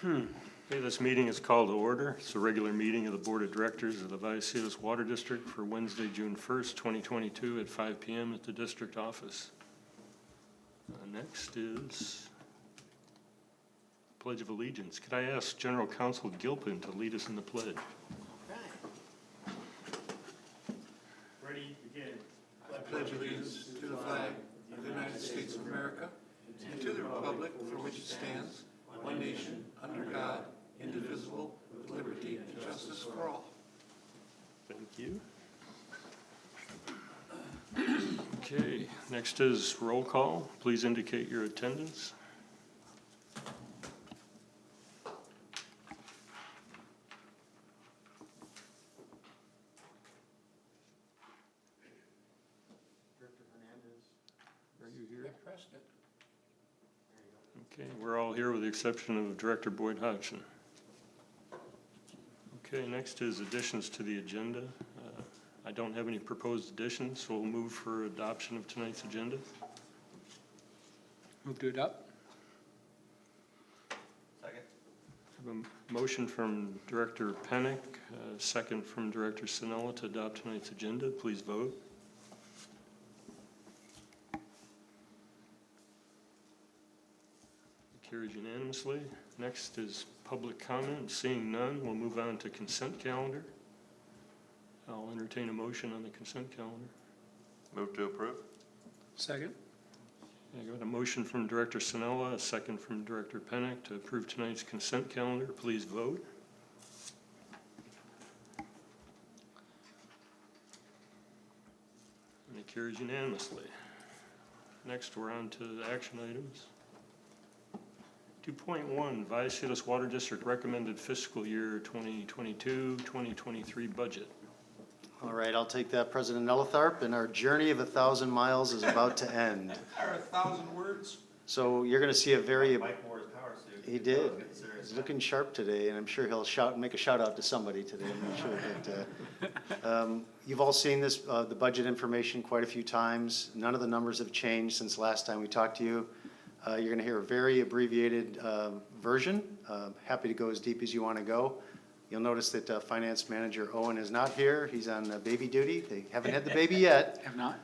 Okay, this meeting is called to order. It's a regular meeting of the Board of Directors of the Vallecitos Water District for Wednesday, June 1st, 2022 at 5 p.m. at the district office. Next is Pledge of Allegiance. Could I ask General Counsel Gilpin to lead us in the pledge? Ready, begin. I pledge allegiance to the flag of the United States of America and to the republic for which it stands, one nation, under God, indivisible, with liberty and justice for all. Thank you. Okay, next is roll call. Please indicate your attendance. Director Hernandez. Are you here? I pressed it. Okay, we're all here with the exception of Director Boyd Hodgson. Okay, next is additions to the agenda. I don't have any proposed additions, so we'll move for adoption of tonight's agenda. Move to adopt. Second. I have a motion from Director Pennick, second from Director Sinella to adopt tonight's agenda. Please vote. It carries unanimously. Next is public comment. Seeing none, we'll move on to consent calendar. I'll entertain a motion on the consent calendar. Move to approve. Second. I got a motion from Director Sinella, a second from Director Pennick to approve tonight's consent calendar. Please vote. And it carries unanimously. Next, we're on to the action items. 2.1, Vallecitos Water District recommended fiscal year 2022-2023 budget. All right, I'll take that, President Elitharp, and our journey of 1,000 miles is about to end. Or 1,000 words? So you're going to see a very, Mike wore his power suit. he did. He's looking sharp today, and I'm sure he'll make a shout out to somebody today. I'm not sure, but you've all seen this, the budget information quite a few times. None of the numbers have changed since last time we talked to you. You're going to hear a very abbreviated version. Happy to go as deep as you want to go. You'll notice that Finance Manager Owen is not here. He's on baby duty. They haven't had the baby yet. Have not?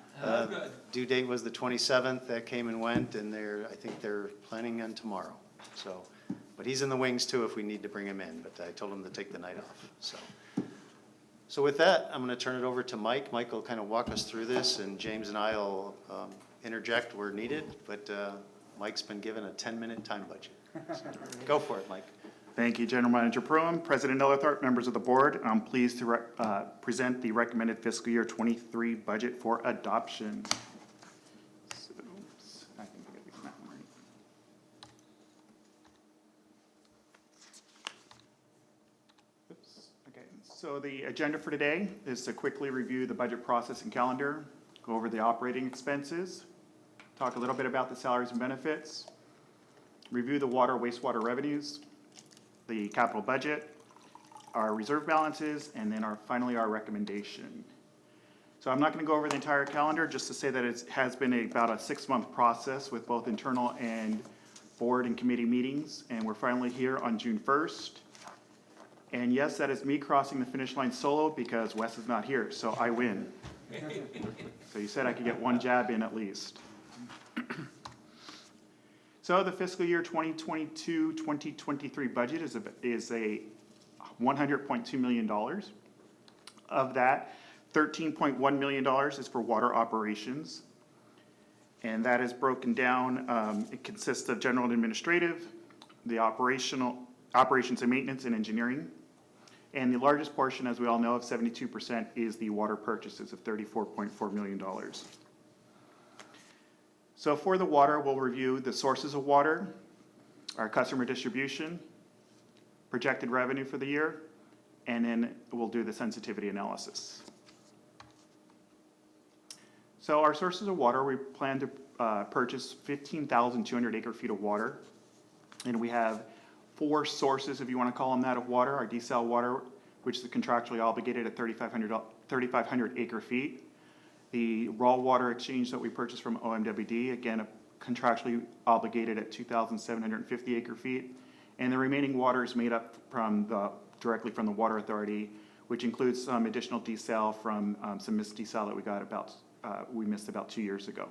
Due date was the 27th. That came and went, and I think they're planning on tomorrow. So, but he's in the wings too if we need to bring him in. But I told him to take the night off. So with that, I'm going to turn it over to Mike. Mike will kind of walk us through this, and James and I will interject where needed. But Mike's been given a 10-minute time budget. So, go for it, Mike. Thank you, General Manager Pruitt, President Elitharp, members of the board. I'm pleased to present the recommended fiscal year 23 budget for adoption. So, I think I got these not right. Oops. Okay. So the agenda for today is to quickly review the budget process and calendar, go over the operating expenses, talk a little bit about the salaries and benefits, review the water wastewater revenues, the capital budget, our reserve balances, and then finally our recommendation. So I'm not going to go over the entire calendar, just to say that it has been about a 6-month process with both internal and board and committee meetings, and we're finally here on June 1st. And yes, that is me crossing the finish line solo because Wes is not here, so I win. So you said I could get one jab in at least. So the fiscal year 2022-2023 budget is a $100.2 million. Of that, $13.1 million is for water operations. And that is broken down, it consists of general and administrative, the operations and maintenance and engineering. And the largest portion, as we all know, of 72% is the water purchases of $34.4 million. So for the water, we'll review the sources of water, our customer distribution, projected revenue for the year, and then we'll do the sensitivity analysis. So our sources of water, we plan to purchase 15,200 acre feet of water, and we have 4 sources, if you want to call them that, of water. Our desal water, which is contractually obligated at 3,500 acre feet. The raw water exchange that we purchased from OMWD, again, contractually obligated at 2,750 acre feet. And the remaining water is made up directly from the Water Authority, which includes some additional desal from some missed desal that we missed about 2 years ago.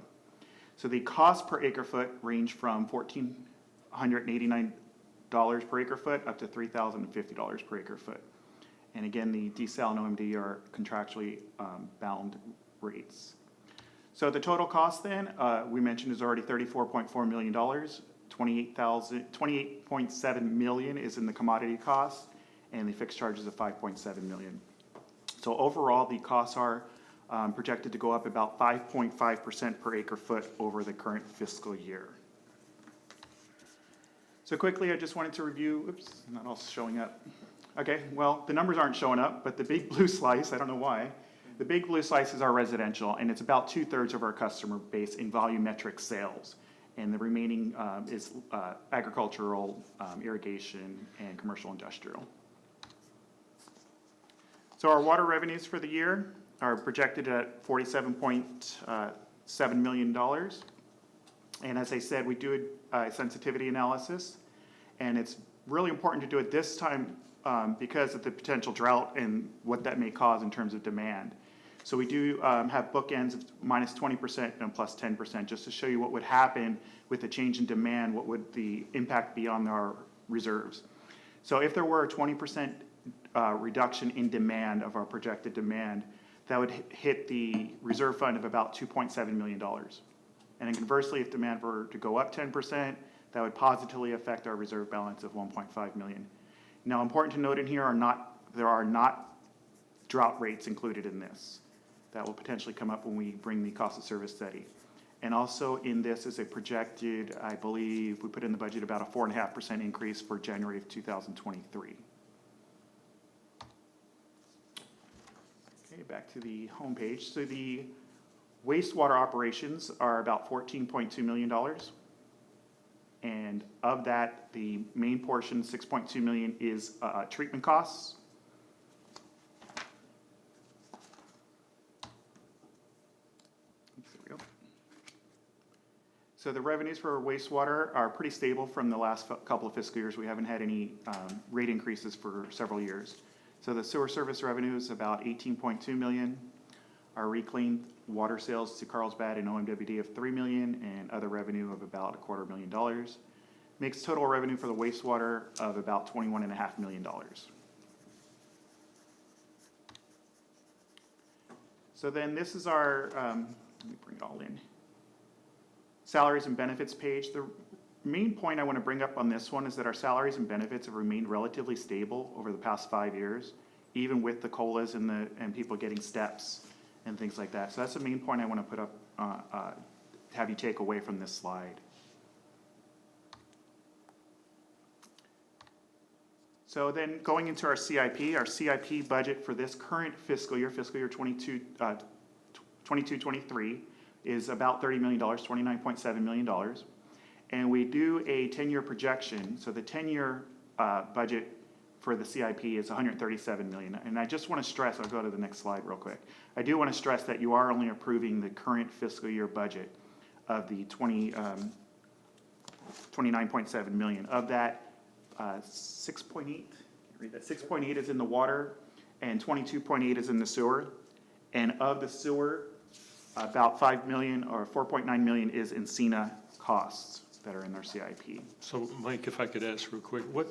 So the cost per acre foot range from $1,489 per acre foot up to $3,050 per acre foot. And again, the desal and OMD are contractually bound rates. So the total cost then, we mentioned, is already $34.4 million. $28.7 million is in the commodity costs, and the fixed charges of $5.7 million. So overall, the costs are projected to go up about 5.5% per acre foot over the current fiscal year. So quickly, I just wanted to review, oops, not all showing up. Okay, well, the numbers aren't showing up, but the big blue slice, I don't know why, the big blue slice is our residential, and it's about 2/3 of our customer base in volumetric sales. And the remaining is agricultural, irrigation, and commercial industrial. So our water revenues for the year are projected at $47.7 million. And as I said, we do a sensitivity analysis, and it's really important to do it this time because of the potential drought and what that may cause in terms of demand. So we do have bookends of minus 20% and plus 10%, just to show you what would happen with the change in demand, what would the impact be on our reserves. So if there were a 20% reduction in demand of our projected demand, that would hit the reserve fund of about $2.7 million. And then conversely, if demand were to go up 10%, that would positively affect our reserve balance of $1.5 million. Now, important to note in here there are not drought rates included in this. That will potentially come up when we bring the cost of service study. And also in this is a projected, I believe, we put in the budget about a 4.5% increase for January of 2023. Okay, back to the home page. So the wastewater operations are about $14.2 million. And of that, the main portion, $6.2 million, is treatment costs. There we go. So the revenues for wastewater are pretty stable from the last couple of fiscal years. We haven't had any rate increases for several years. So the sewer service revenue is about $18.2 million. Our reclaimed water sales to Carlsbad and OMWD of $3 million, and other revenue of about $250,000. Makes total revenue for the wastewater of about $21.5 million. So then this is our, let me bring it all in. Salaries and benefits page. The main point I want to bring up on this one is that our salaries and benefits have remained relatively stable over the past 5 years, even with the COLAs and people getting steps and things like that. So that's the main point I want to put up, have you take away from this slide. So then going into our CIP budget for this current fiscal year 22-23, is about $30 million, $29.7 million. And we do a 10-year projection. So the 10-year budget for the CIP is $137 million. And I just want to stress, I'll go to the next slide real quick. I do want to stress that you are only approving the current fiscal year budget of the $29.7 million. Of that, 6.8, read that, 6.8 is in the water and 22.8 is in the sewer. And of the sewer, about 5 million or 4.9 million is in CENA costs that are in our CIP. So Mike, if I could ask real quick, what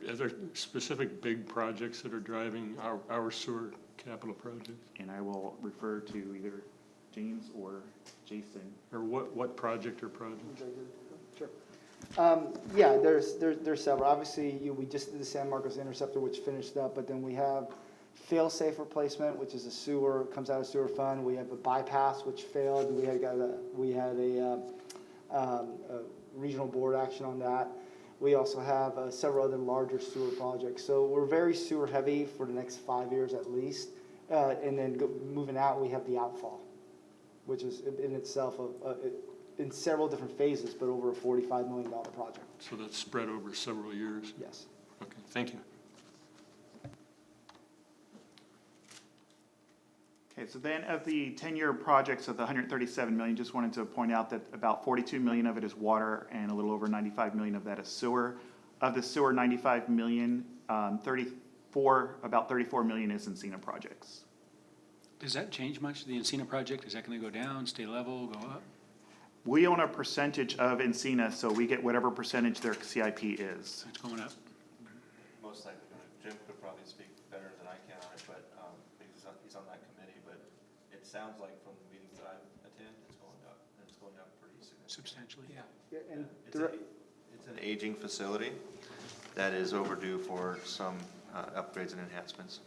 are there specific big projects that are driving our sewer capital projects? And I will refer to either James or Jason. Or what project or projects? Sure. Yeah, there's several. Obviously, we just did the San Marcos Interceptor, which finished up, but then we have fail-safe replacement, which is a sewer, comes out of sewer fund. We have a bypass, which failed. We had a regional board action on that. We also have several other larger sewer projects. So we're very sewer heavy for the next 5 years at least. And then moving out, we have the outfall, which is in itself in several different phases, but over a $45 million project. So that's spread over several years? Yes. Okay, thank you. Okay, so then of the 10-year projects of the $137 million, just wanted to point out that about $42 million of it is water and a little over $95 million of that is sewer. Of the sewer, 95 million, about 34 million is Encina projects. Does that change much, the Encina project? Is that gonna go down, stay level, go up? We own a percentage of Encina, so we get whatever percentage their CIP is. It's going up? Most likely, Jim could probably speak better than I can on it, but, because he's on that committee, but it sounds like from the meetings that I've attended, it's going up, and it's going up pretty significantly. Substantially? Yeah. Yeah, and It's an aging facility that is overdue for some upgrades and enhancements.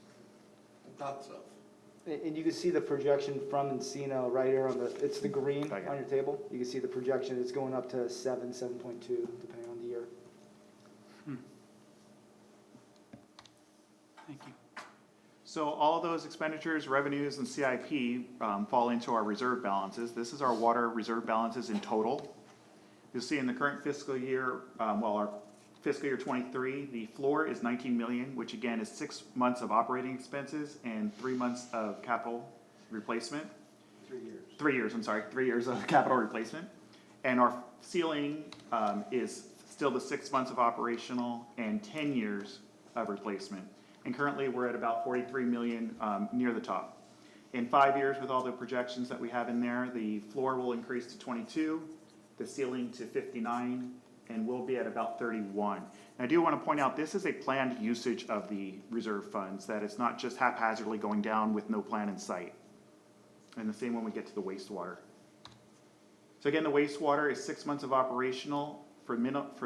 Thought so. And you can see the projection from Encino right here on the, it's the green Oh, yeah. on your table. You can see the projection, it's going up to 7.2, depending on the year. Thank you. So all those expenditures, revenues, and CIP fall into our reserve balances. This is our water reserve balances in total. You'll see in the current fiscal year, our fiscal year '23, the floor is 19 million, which again is 6 months of operating expenses and 3 months of capital replacement. 3 years. 3 years, I'm sorry, 3 years of capital replacement. And our ceiling is still the 6 months of operational and 10 years of replacement. And currently, we're at about 43 million near the top. In 5 years, with all the projections that we have in there, the floor will increase to 22, the ceiling to 59, and we'll be at about 31. And I do want to point out, this is a planned usage of the reserve funds, that it's not just haphazardly going down with no plan in sight. And the same when we get to the wastewater. So again, the wastewater is 6 months of operational for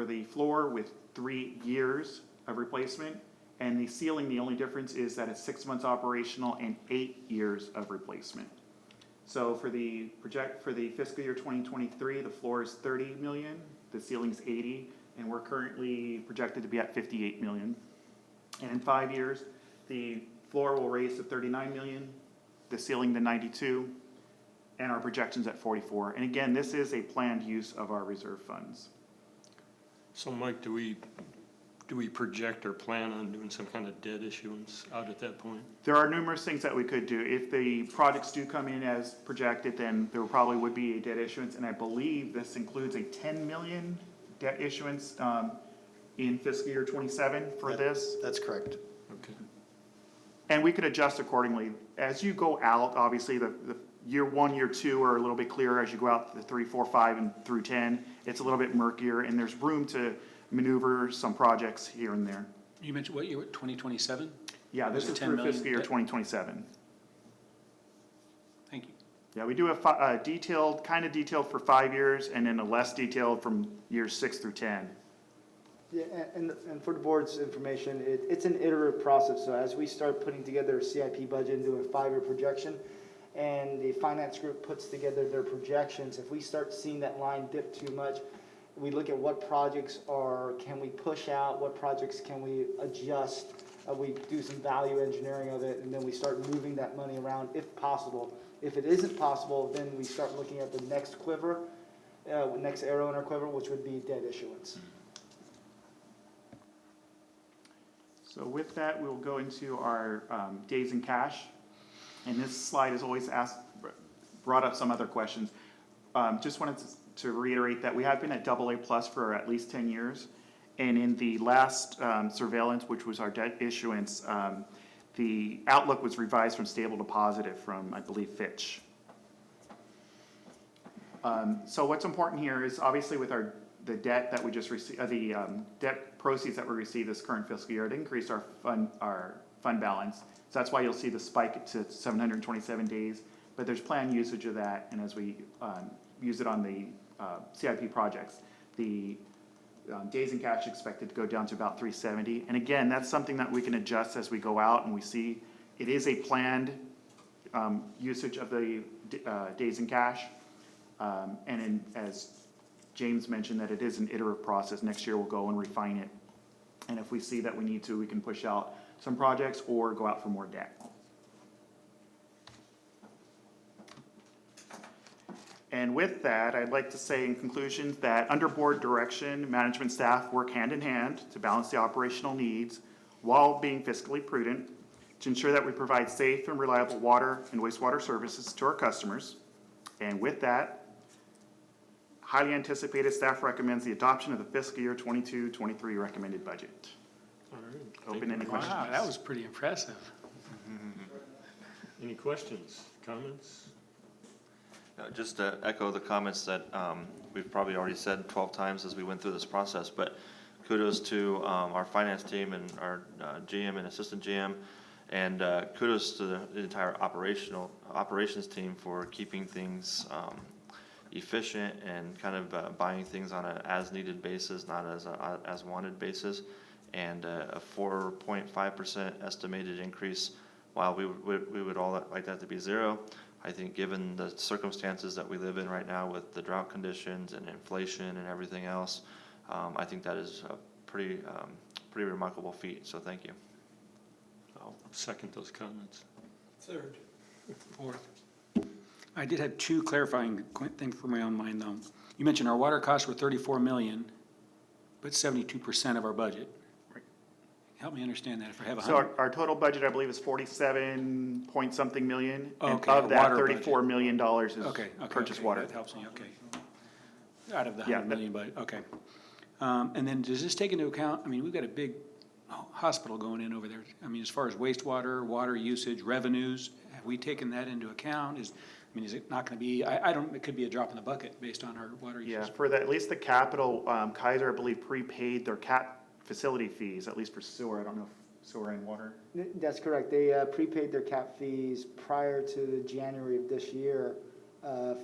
the floor with 3 years of replacement. And the ceiling, the only difference is that it's 6 months operational and 8 years of replacement. So for the fiscal year 2023, the floor is 30 million, the ceiling's 80, and we're currently projected to be at 58 million. And in 5 years, the floor will raise to 39 million, the ceiling to 92, and our projections at 44. And again, this is a planned use of our reserve funds. So Mike, do we project or plan on doing some kind of debt issuance out at that point? There are numerous things that we could do. If the projects do come in as projected, then there probably would be a debt issuance, and I believe this includes a 10 million debt issuance in fiscal year 27 for this. That's correct. Okay. And we could adjust accordingly. As you go out, obviously, the year 1, year 2 are a little bit clearer. As you go out to the 3, 4, 5, and through 10, it's a little bit murkier, and there's room to maneuver some projects here and there. You mentioned what year, 2027? Yeah, this Was it is 10 through million fiscal year debt? 2027. Thank you. Yeah, we do a detailed, kind of detailed for 5 years, and then a less detailed from years 6 through 10. Yeah, and for the board's information, it's an iterative process. So as we start putting together a CIP budget and doing a 5-year projection, and the finance group puts together their projections, if we start seeing that line dip too much, we look at what projects can we push out, what projects can we adjust. We do some value engineering of it, and then we start moving that money around if possible. If it isn't possible, then we start looking at the next quiver, next arrow in our quiver, which would be debt issuance. So with that, we'll go into our days in cash. And this slide has always brought up some other questions. Just wanted to reiterate that we have been at AA+ for at least 10 years. And in the last surveillance, which was our debt issuance, the outlook was revised from stable to positive from, I believe, Fitch. So what's important here is obviously with the debt that we just received, the debt proceeds that we received this current fiscal year, it increased our fund balance. So that's why you'll see the spike to 727 days. But there's planned usage of that, and as we use it on the CIP projects, the days in cash expected to go down to about 370. And again, that's something that we can adjust as we go out and we see it is a planned usage of the days in cash. As James mentioned, that it is an iterative process. Next year we'll go and refine it. And if we see that we need to, we can push out some projects or go out for more debt. And with that, I'd like to say in conclusion that under board direction, management staff work hand in hand to balance the operational needs while being fiscally prudent to ensure that we provide safe and reliable water and wastewater services to our customers. And with that, highly anticipated, staff recommends the adoption of the fiscal year 22-23 recommended budget. All right. Open any questions? Wow, that was pretty impressive. Any questions, comments? Just to echo the comments that we've probably already said 12 times as we went through this process, but kudos to our finance team and our GM and assistant GM, and kudos to the entire operations team for keeping things efficient and kind of buying things on an as-needed basis, not as wanted basis, and a 4.5% estimated increase. While we would all like that to be zero, I think given the circumstances that we live in right now with the drought conditions and inflation and everything else, I think that is a pretty remarkable feat, so thank you. I'll second those comments. Third. Fourth. I did have two clarifying things for my own mind, though. You mentioned our water costs were 34 million, but 72% of our budget. Right. Help me understand that. If I have So 100, our total budget, I believe, is 47 point something million. And Okay, of the that, water $34 million is okay, purchased okay, water. that helps me, okay. Out of the Yeah, 100 million budget, okay. And then does this take into account, I mean, we've got a big hospital going in over there. I mean, as far as wastewater, water usage, revenues, have we taken that into account? Is it not gonna be, it could be a drop in the bucket based on our water Yeah, usage. for at least the capital, Kaiser, I believe, prepaid their facility fees, at least for sewer. I don't know if sewer and water. That's correct. They prepaid their cap fees prior to the January of this year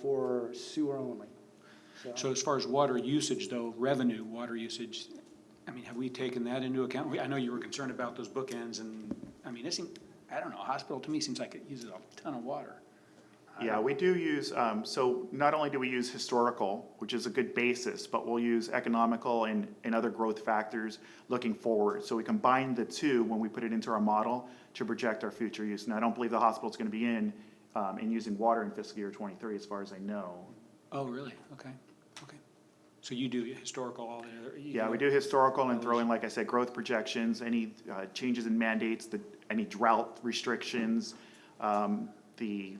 for sewer only. So as far as water usage though, revenue, water usage, I mean, have we taken that into account? I know you were concerned about those bookends and, I mean, I don't know, hospital to me seems like it uses a ton of water. Yeah, we do use, so not only do we use historical, which is a good basis, but we'll use economical and other growth factors looking forward. So we combine the two when we put it into our model to project our future use. And I don't believe the hospital's gonna be in using water in fiscal year 23, as far as I know. Oh, really? Okay, okay. So you do historical, all the other? Yeah, we do historical and throw in, like I said, growth projections, any changes in mandates, any drought restrictions, the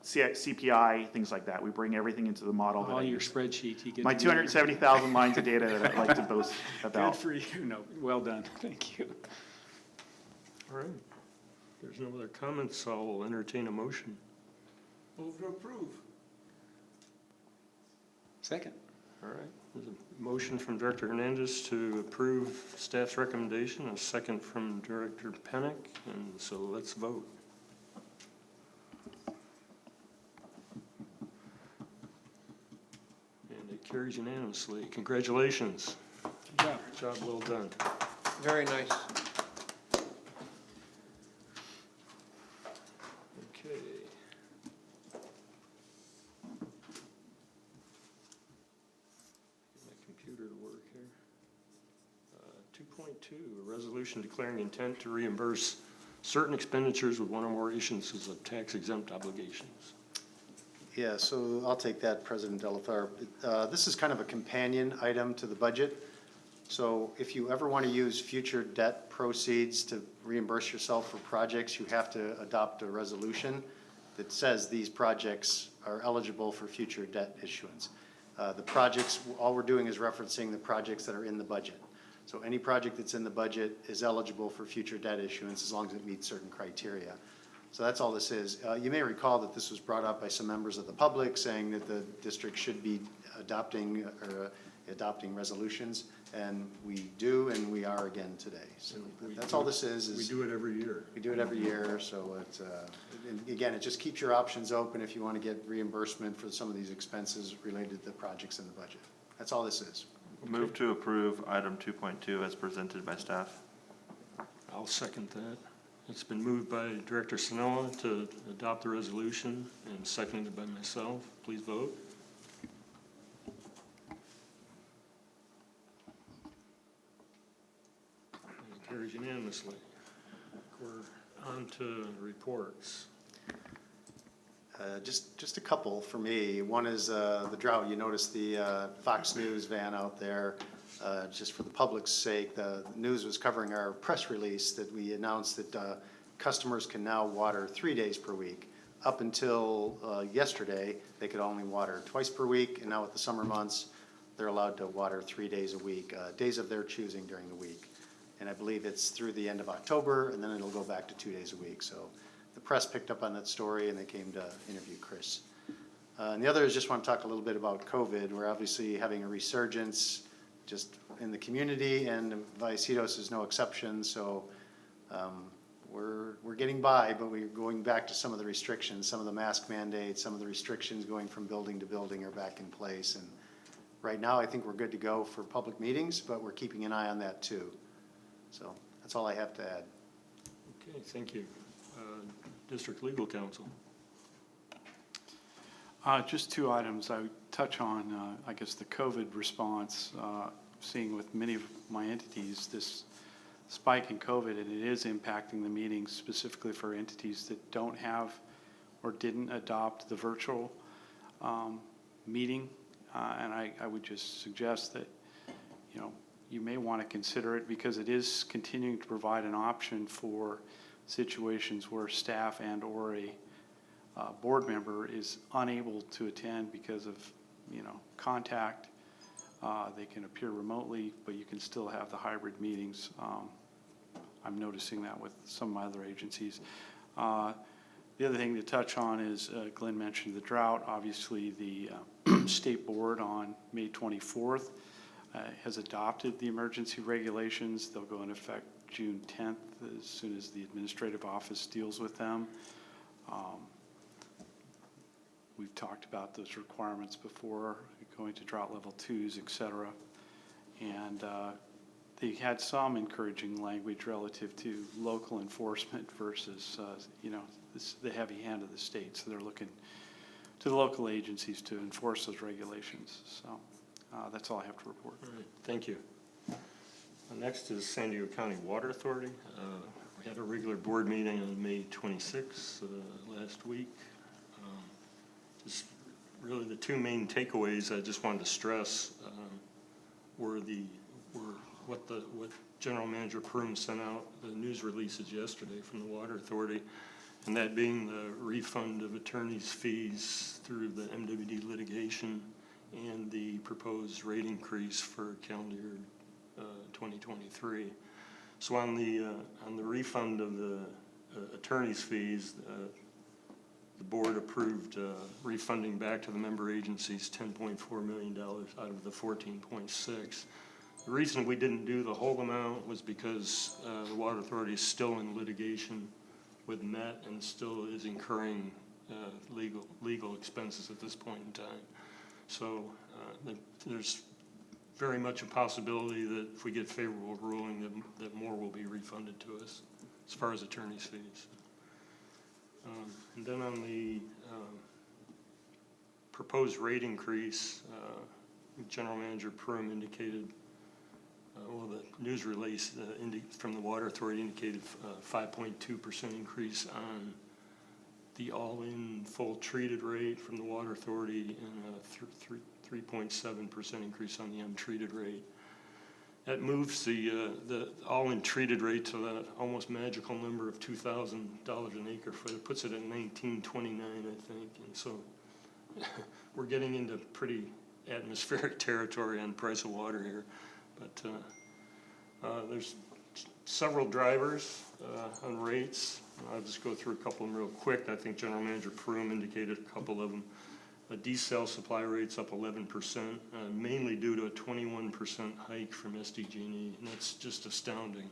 CPI, things like that. We bring everything into the model. that All I your use. spreadsheet, you get. My to do. 270,000 lines of data that I'd like to boast Good about. for you, no, well done, thank you. All right. If there's no other comments, I'll entertain a motion. Move to approve. Second. All right. There's a motion from Director Hernandez to approve staff's recommendation, a second from Director Pennick, and so let's vote. And it carries unanimously. Congratulations. Good job. Job well done. Very nice. Okay. Get my computer to work here. 2.2, a resolution declaring intent to reimburse certain expenditures with one or more issuances of tax exempt obligations. Yeah, so I'll take that, President Delathar. This is kind of a companion item to the budget. So if you ever want to use future debt proceeds to reimburse yourself for projects, you have to adopt a resolution that says these projects are eligible for future debt issuance. The projects, all we're doing is referencing the projects that are in the budget. So any project that's in the budget is eligible for future debt issuance as long as it meets certain criteria. So that's all this is. You may recall that this was brought up by some members of the public saying that the district should be adopting resolutions, and we do, and we are again today. So that's all this is. We do it every year. We do it every year, so it's, and again, it just keeps your options open if you want to get reimbursement for some of these expenses related to the projects in the budget. That's all this is. Move to approve item 2.2 as presented by staff. I'll second that. It's been moved by Director Sinella to adopt the resolution and seconded by myself. Please vote. It carries unanimously. We're on to reports. Just a couple for me. One is the drought. You notice the Fox News van out there. Just for the public's sake, the news was covering our press release that we announced that customers can now water 3 days per week. Up until yesterday, they could only water twice per week, and now with the summer months, they're allowed to water 3 days a week, days of their choosing during the week. And I believe it's through the end of October, and then it'll go back to 2 days a week. So the press picked up on that story, and they came to interview Chris. And the other is just want to talk a little bit about COVID. We're obviously having a resurgence just in the community, and Vallecitos is no exception. So we're getting by, but we're going back to some of the restrictions. Some of the mask mandates, some of the restrictions going from building to building are back in place. And right now, I think we're good to go for public meetings, but we're keeping an eye on that too. So that's all I have to add. Okay, thank you. District Legal Counsel. Just two items I would touch on. I guess the COVID response, seeing with many of my entities, this spike in COVID, and it is impacting the meetings specifically for entities that don't have or didn't adopt the virtual meeting. And I would just suggest that, you know, you may want to consider it because it is continuing to provide an option for situations where staff and or a board member is unable to attend because of, you know, contact. They can appear remotely, but you can still have the hybrid meetings. I'm noticing that with some of my other agencies. The other thing to touch on is Glenn mentioned the drought. Obviously, the state board on May 24th has adopted the emergency regulations. They'll go into effect June 10th as soon as the administrative office deals with them. We've talked about those requirements before, going to drought level 2s, et cetera. And they had some encouraging language relative to local enforcement versus, you know, the heavy hand of the state. So they're looking to the local agencies to enforce those regulations. So that's all I have to report. All right, thank you. Next is San Diego County Water Authority. We had a regular board meeting on May 26th last week. Just really the two main takeaways I just wanted to stress were what General Manager Prum sent out, the news releases yesterday from the Water Authority, and that being the refund of attorney's fees through the MWD litigation and the proposed rate increase for calendar year 2023. So on the refund of the attorney's fees, the board approved refunding back to the member agencies $10.4 million out of the 14.6. The reason we didn't do the whole amount was because the Water Authority is still in litigation with Met and still is incurring legal expenses at this point in time. So there's very much a possibility that if we get favorable ruling that more will be refunded to us as far as attorney's fees. And then on the proposed rate increase, General Manager Prum indicated, well, the news release from the Water Authority indicated 5.2% increase on the all-in full treated rate from the Water Authority and a 3.7% increase on the untreated rate. That moves the all-in treated rate to that almost magical number of $2,000 an acre foot. It puts it at $19.29, I think. And so we're getting into pretty atmospheric territory on price of water here. But there's several drivers on rates. I'll just go through a couple of them real quick. I think General Manager Prum indicated a couple of them. D-cell supply rates up 11%, mainly due to a 21% hike from SDG&E, and that's just astounding.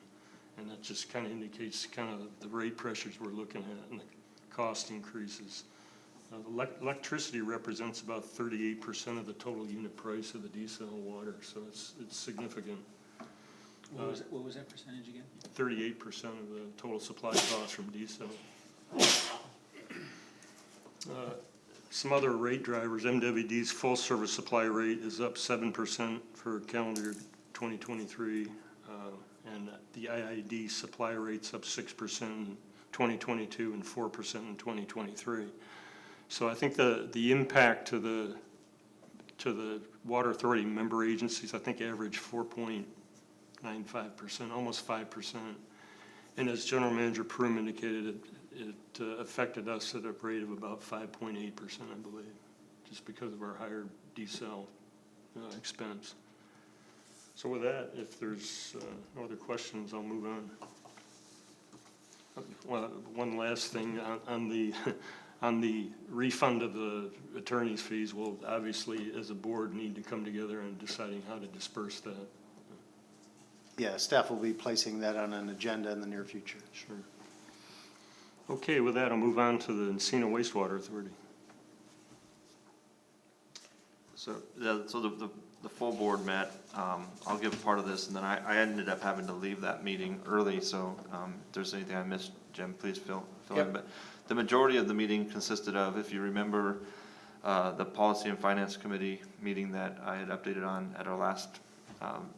And that just kind of indicates kind of the rate pressures we're looking at and the cost increases. Electricity represents about 38% of the total unit price of the D-cell water, so it's significant. What was that percentage again? 38% of the total supply cost from D-cell. Some other rate drivers, MWD's full service supply rate is up 7% for calendar 2023, and the IID supply rate's up 6% in 2022 and 4% in 2023. So I think the impact to the Water Authority member agencies, I think average 4.95%, almost 5%. And as General Manager Prum indicated, it affected us at a rate of about 5.8%, I believe, just because of our higher diesel expense. So with that, if there's no other questions, I'll move on. Well, one last thing on the on the refund of the attorney's fees, we'll obviously, as a board, need to come together on deciding how to disperse that. Yeah, staff will be placing that on an agenda in the near future. Sure. Okay, with that, I'll move on to the Encino Wastewater Authority. So, yeah, so the full board met. I'll give part of this, and then I ended up having to leave that meeting early, so if there's anything I missed, Jim, please fill in. But the majority of the meeting consisted of, if you remember, the Policy and Finance Committee meeting that I had updated on at our last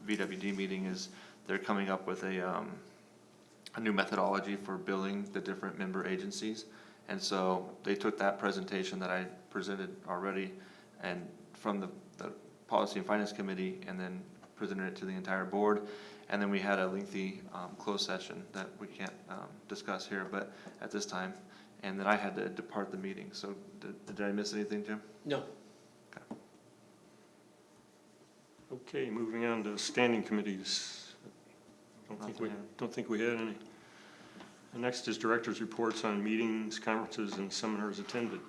VWD meeting, is they're coming up with a new methodology for billing the different member agencies. And so they took that presentation that I presented already and from the Policy and Finance Committee, and then presented it to the entire board. And then we had a lengthy closed session that we can't discuss here, but at this time. And then I had to depart the meeting. So did I miss anything, Jim? No. Okay, moving on to standing committees. Don't think we had any. And next is directors' reports on meetings, conferences, and seminars attended.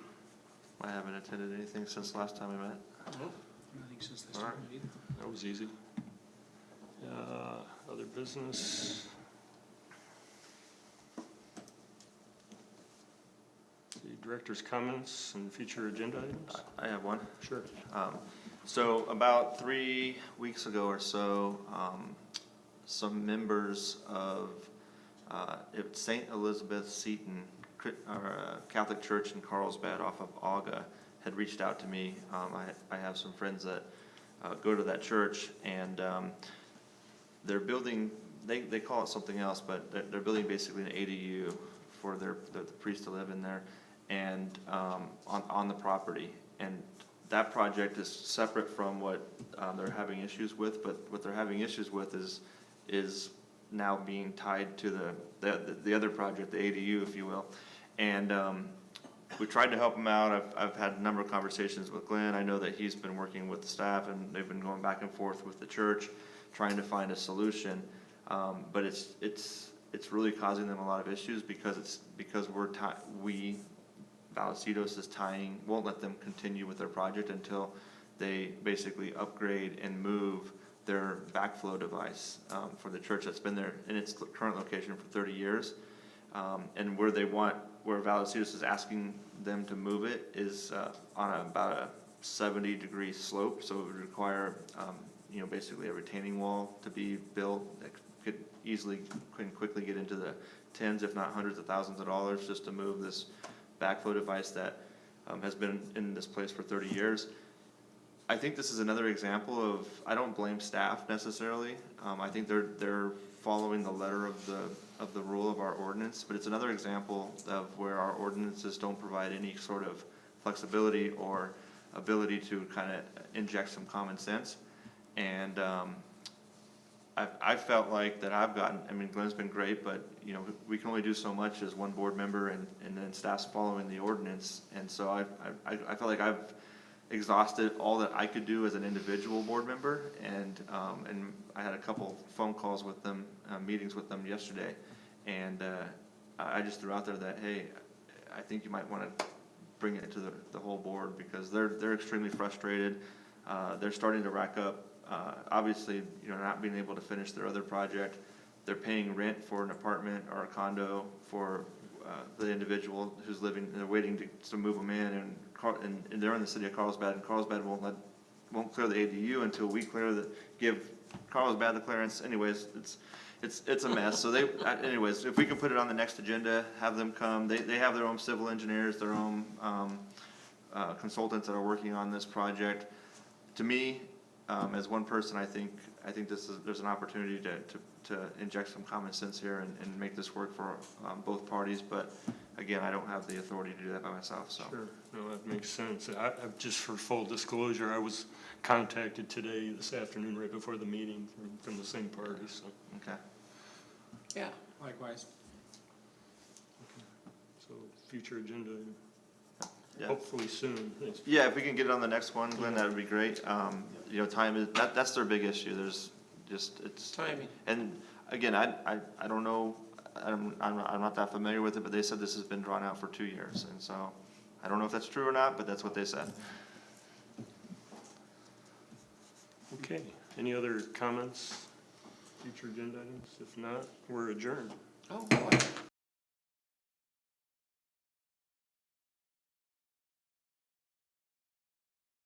I haven't attended anything since last time we met. Nothing since this All right. time either. That was easy. Other business. The director's comments and future agenda items. I have one. Sure. So about 3 weeks ago or so, some members of St. Elizabeth Seton Catholic Church in Carlsbad off of Auga had reached out to me. I have some friends that go to that church, and they're building, they call it something else, but they're building basically an ADU for the priest to live in there, and on the property. And that project is separate from what they're having issues with, but what they're having issues with is now being tied to the other project, the ADU, if you will. And we tried to help them out. I've had a number of conversations with Glenn. I know that he's been working with the staff, and they've been going back and forth with the church, trying to find a solution. But it's really causing them a lot of issues because we Vallecitos won't let them continue with their project until they basically upgrade and move their backflow device for the church that's been there in its current location for 30 years. And where Vallecitos is asking them to move it is on about a 70-degree slope, so it would require basically a retaining wall to be built that could quickly get into the tens, if not hundreds of thousands of dollars, just to move this backflow device that has been in this place for 30 years. I think this is another example of, I don't blame staff necessarily. I think they're following the letter of the rule of our ordinance, but it's another example of where our ordinances don't provide any sort of flexibility or ability to kind of inject some common sense. And I felt like that Glenn's been great, but we can only do so much as one board member, and then staff's following the ordinance. And so I felt like I've exhausted all that I could do as an individual board member, and I had a couple phone calls with them, meetings with them yesterday, and I just threw out there that, hey, I think you might want to bring it to the whole board, because they're extremely frustrated. They're starting to rack up, obviously, not being able to finish their other project. They're paying rent for an apartment or a condo for the individual who's living. They're waiting to move them in, and they're in the city of Carlsbad, and Carlsbad won't clear the ADU until we give Carlsbad the clearance. Anyways, it's a mess. So anyways, if we can put it on the next agenda, have them come. They have their own civil engineers, their own consultants that are working on this project. To me, as one person, I think there's an opportunity to inject some common sense here and make this work for both parties. But again, I don't have the authority to do that by myself. So. Sure, no, that makes sense. Just for full disclosure, I was contacted this afternoon, right before the meeting, from the same party. So. Okay. Yeah, likewise. So So future agenda, item. Yeah. Hopefully soon. Yeah, if we can get it on the next one, Glenn, that would be great. You know, time is, that's their big issue. There's just, it's. Timing. And again, I don't know, I'm not that familiar with it, but they said this has been drawn out for 2 years. And so I don't know if that's true or not, but that's what they said. Okay, any other comments, future agenda items? If not, we're adjourned. Oh, boy.